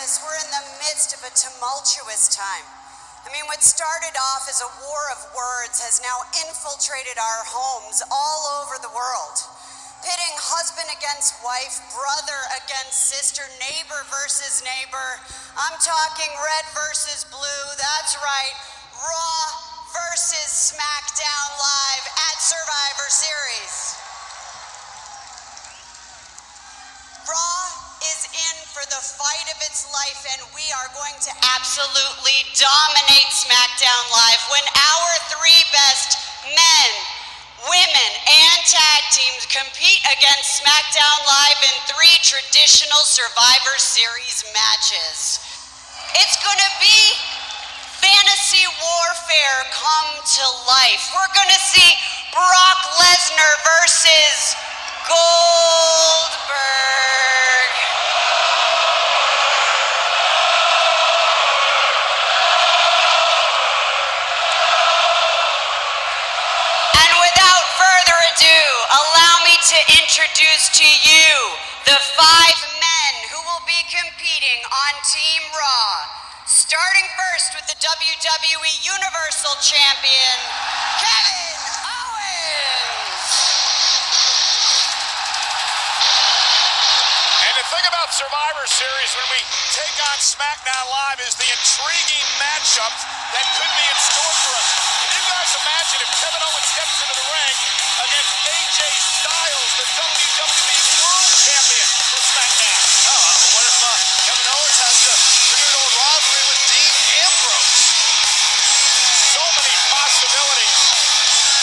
this, we're in the midst of a tumultuous time. I mean, what started off as a war of words has now infiltrated our homes all over the world, pitting husband against wife, brother against sister, neighbor versus neighbor. I'm talking red versus blue, that's right, Raw versus SmackDown Live at Survivor Series. Raw is in for the fight of its life, and we are going to absolutely dominate SmackDown Live when our three best men, women, and tag teams compete against SmackDown Live in 3 traditional Survivor Series matches. It's gonna be fantasy warfare come to life. We're gonna see Brock Lesnar versus Goldberg. And without further ado, allow me to introduce to you the 5 men who will be competing on Team Raw. Starting first with the WWE Universal Champion, Kevin Owens. And the thing about Survivor Series when we take on SmackDown Live is the intriguing matchups that could be in store for us. Can you guys imagine if Kevin Owens steps into the ring against AJ Styles, the WWE World Champion for SmackDown? What if Kevin Owens has the weird old rivalry with Dean Ambrose? So many possibilities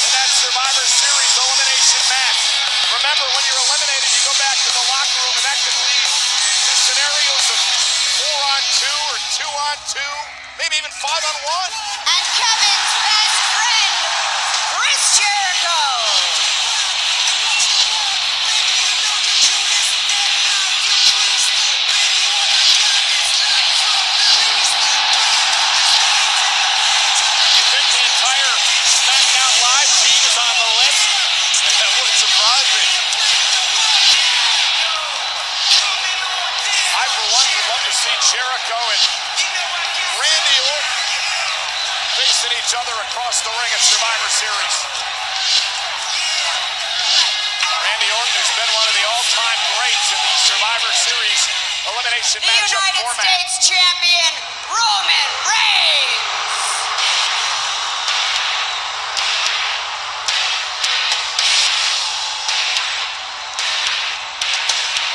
in that Survivor Series elimination match. Remember, when you're eliminated, you go back to the locker room, and that could lead to scenarios of 4-on-2 or 2-on-2, maybe even 5-on-1. And Kevin's best friend, Chris Jericho. You think the entire SmackDown Live team is on the list? That wouldn't surprise me. I, for one, would love to see Jericho and Randy Orton facing each other across the ring at Survivor Series. Randy Orton, who's been one of the all-time greats in the Survivor Series elimination The matchup United format. States Champion, Roman Reigns.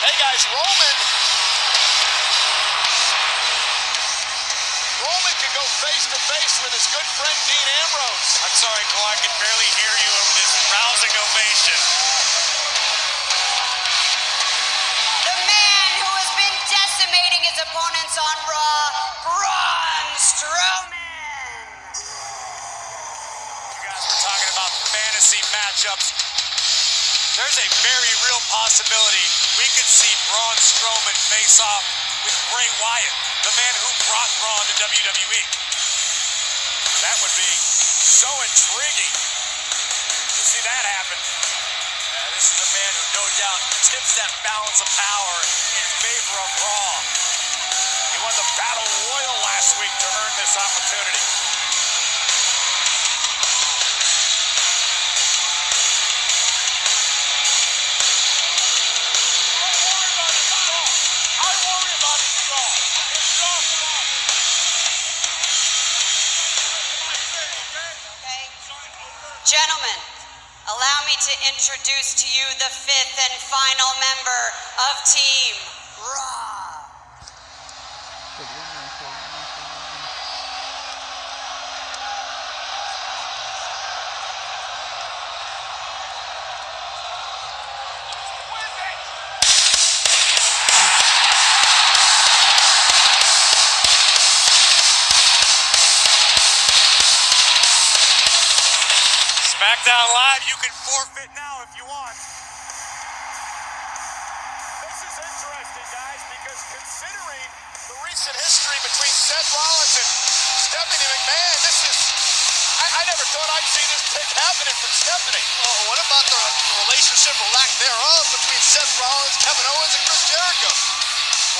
Hey guys, Roman can go face to face with his good friend Dean Ambrose. I'm sorry, Cole, I can barely hear you over this rousing ovation. The man who has been decimating his opponents on Raw, Braun Strowman. You guys were talking about fantasy matchups. There's a very real possibility we could see Braun Strowman face off with Bray Wyatt, the man who brought Braun to WWE. That would be so intriguing to see that happen. This is a man who no doubt tips that balance of power in favor of Raw. He won the Battle Royal last week to earn this opportunity. Gentlemen, allow me to introduce to you the 5th and final member of Team Raw. SmackDown Live, you can forfeit now if you want. This is interesting, guys, because considering the recent history between Seth Rollins and Stephanie McMahon, this is... I never thought I'd see this pick happening from Stephanie. Oh, what about the relationship or lack thereof between Seth Rollins, Kevin Owens, and Chris Jericho?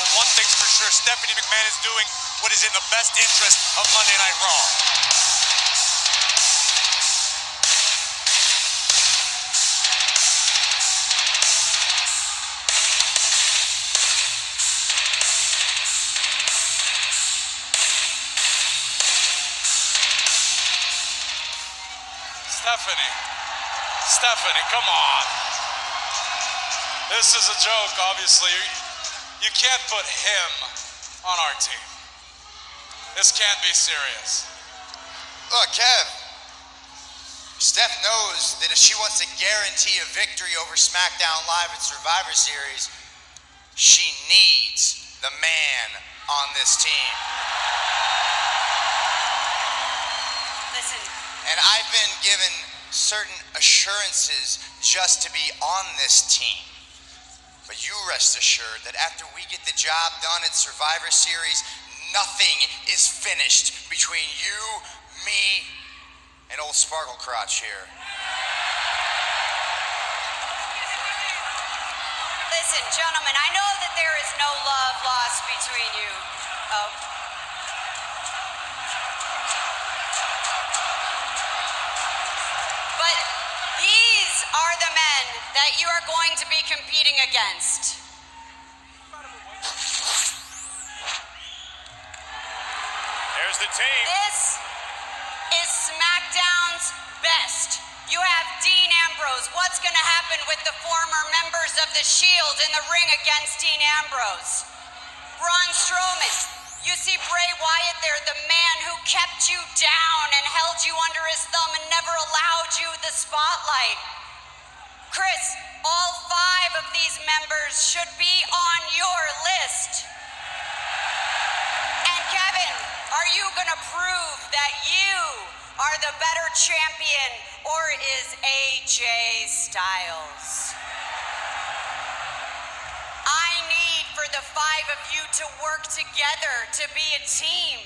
But one thing's for sure, Stephanie McMahon is doing what is in the best interest of Monday Night Raw. Stephanie, come on. This is a joke, obviously. You can't put him on our team. This can't be serious. Look, Kev, Steph knows that if she wants to guarantee a victory over SmackDown Live at Survivor Series, she needs the man on this team. Listen. And I've been given certain assurances just to be on this team. But you rest assured that after we get the job done at Survivor Series, nothing is finished between you, me, and old Sparkle Crotch here. Listen, gentlemen, I know that there is no love lost between you. But these are the men that you are going to be competing against. There's the team. This is SmackDown's best. You have Dean Ambrose. What's going to happen with the former members of the Shield in the ring against Dean Ambrose? Braun Strowman. You see Bray Wyatt there, the man who kept you down and held you under his thumb and never allowed you the spotlight. Chris, all 5 of these members should be on your list. And Kevin, are you going to prove that you are the better champion, or is AJ Styles? I need for the 5 of you to work together to be a team,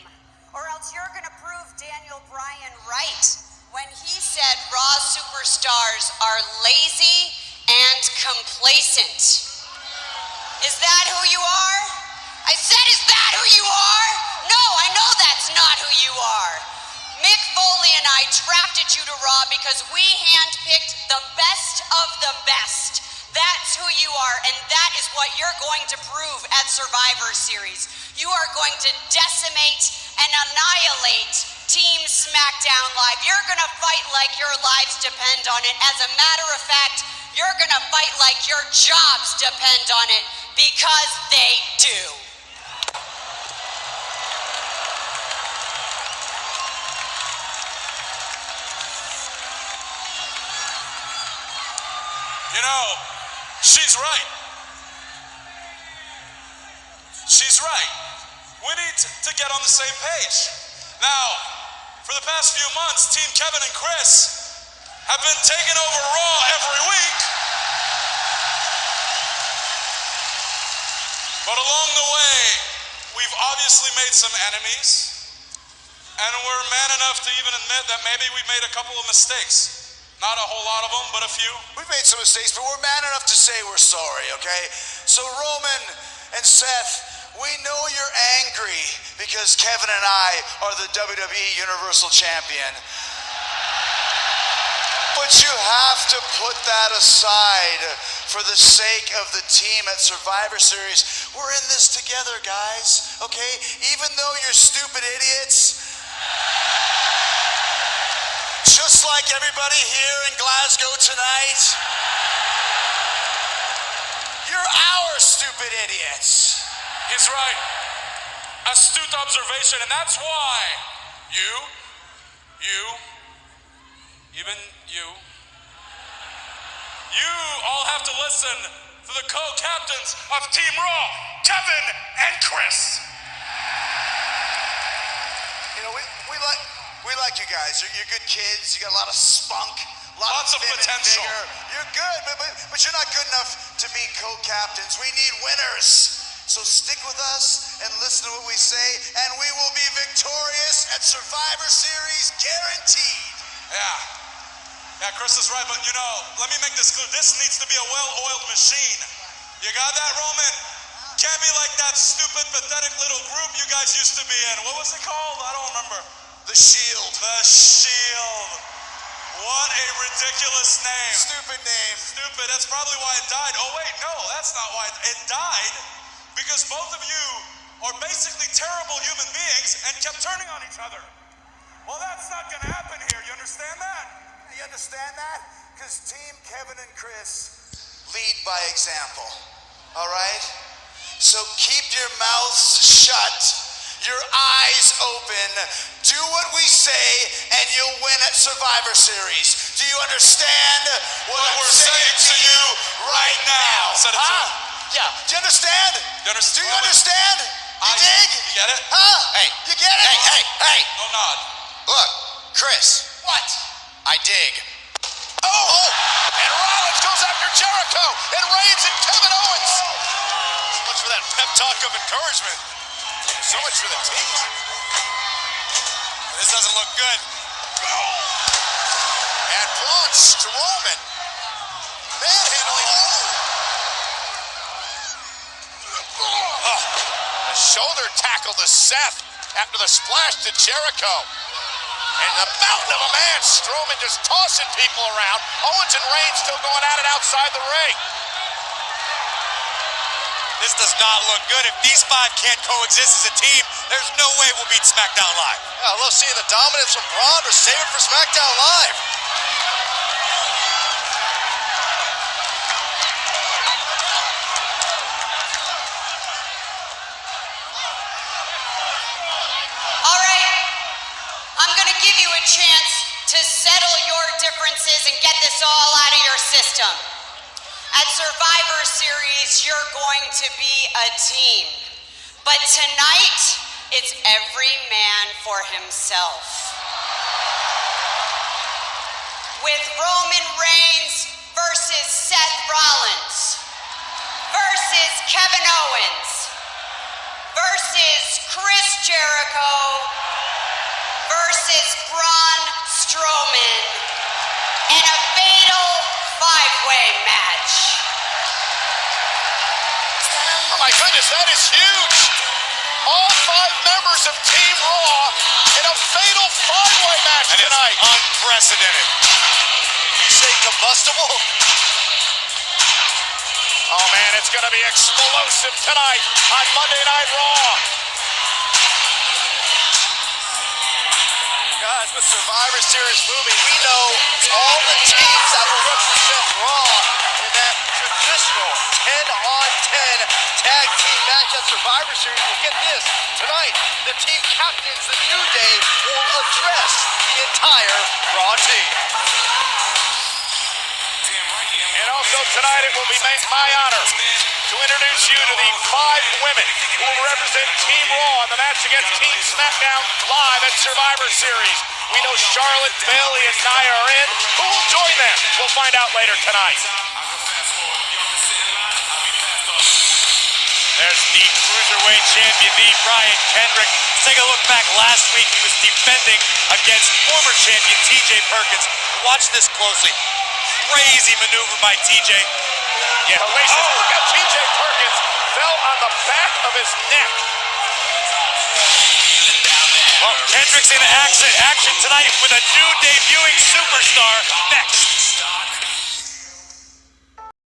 or else you're going to prove Daniel Bryan right when he said Raw superstars are lazy and complacent. Is that who you are? I said, is that who you are? No, I know that's not who you are. Mick Foley and I drafted you to Raw because we handpicked the best of the best. That's who you are, and that is what you're going to prove at Survivor Series. You are going to decimate and annihilate Team SmackDown Live. You're going to fight like your lives depend on it. As a matter of fact, you're going to fight like your jobs depend on it, because they do. You know, she's right. She's right. We need to get on the same page. Now, for the past few months, Team Kevin and Chris have been taking over Raw every week. But along the way, we've obviously made some enemies, and we're man enough to even admit that maybe we made a couple of mistakes. Not a whole lot of them, but a few. We've made some mistakes, but we're man enough to say we're sorry, okay? So Roman and Seth, we know you're angry because Kevin and I are the WWE Universal Champion. But you have to put that aside for the sake of the team at Survivor Series. We're in this together, guys, okay? Even though you're stupid idiots, just like everybody here in Glasgow tonight, you're our stupid idiots. He's right. Astute observation, and that's why you all have to listen to the co-captains of Team Raw, Kevin and Chris. You know, we like you guys. You're good kids. You got a lot of spunk, Lots of vim and potential. vigor. You're good, but you're not good enough to be co-captains. We need winners. So stick with us and listen to what we say, and we will be victorious at Survivor Series, guaranteed. Yeah, Chris is right, but you know, let me make this clear. This needs to be a well-oiled machine. You got that, Roman? can't be like that stupid, pathetic little group you guys used to be in. What was it called? I don't remember. The Shield. The Shield. What a ridiculous name. Stupid name. Stupid. That's probably why it died. Oh, wait, no, that's not why it died. Because both of you are basically terrible human beings and kept turning on each other. Well, that's not going to happen here. You understand that? You understand that? Because Team Kevin and Chris lead by example. All right? So keep your mouths shut, your eyes open, do what we say, and you'll win at Survivor Series. Do you understand what we're saying to you right now? Said it too. Yeah. Do you understand? You understand? Do you understand? You dig? You get it? Huh? Hey. You get it? Hey. No nod. Look, Chris. What? I dig. Oh! And Rollins goes after Jericho, and Reigns and Kevin Owens. So much for that pep talk of encouragement. So much for the team. This doesn't look good. And Braun Strowman manhandling. A shoulder tackle to Seth after the splash to Jericho. And the mountain of a man, Strowman just tossing people around. Owens and Reigns still going at it outside the ring. This does not look good. If these five can't coexist as a team, there's no way we'll beat SmackDown Live. Yeah, I love seeing the dominance from Braun, but save it for SmackDown Live. All right, I'm going to give you a chance to settle your differences and get this all out of your system. At Survivor Series, you're going to be a team. But tonight, it's every man for himself. With Roman Reigns versus Seth Rollins versus Kevin Owens versus Chris Jericho versus Braun Strowman in a fatal five-way match. Oh my goodness, that is huge. All five members of Team Raw in a fatal five-way match And tonight. it's unprecedented. Did you say combustible? Oh man, it's going to be explosive tonight on Monday Night Raw. Guys, with Survivor Series moving, we know all the teams that will represent Raw in that traditional 10-on-10 tag team match at Survivor Series. Well, get this, tonight, the team captains, the New Day, will address the entire Raw team. And also tonight, it will be my honor to introduce you to the five women who will represent Team Raw in the match against Team SmackDown live at Survivor Series. We know Charlotte, Bayley, and Nia are in. Who will join them? We'll find out later tonight. There's the Cruiserweight champion, the Brian Kendrick. Let's take a look back last week. He was defending against former champion TJ Perkins. Watch this closely. Crazy maneuver by TJ. Yeah, hellacious. Look at TJ Perkins fell on the back of his neck. Well, Kendrick's in action tonight with a new debuting superstar next.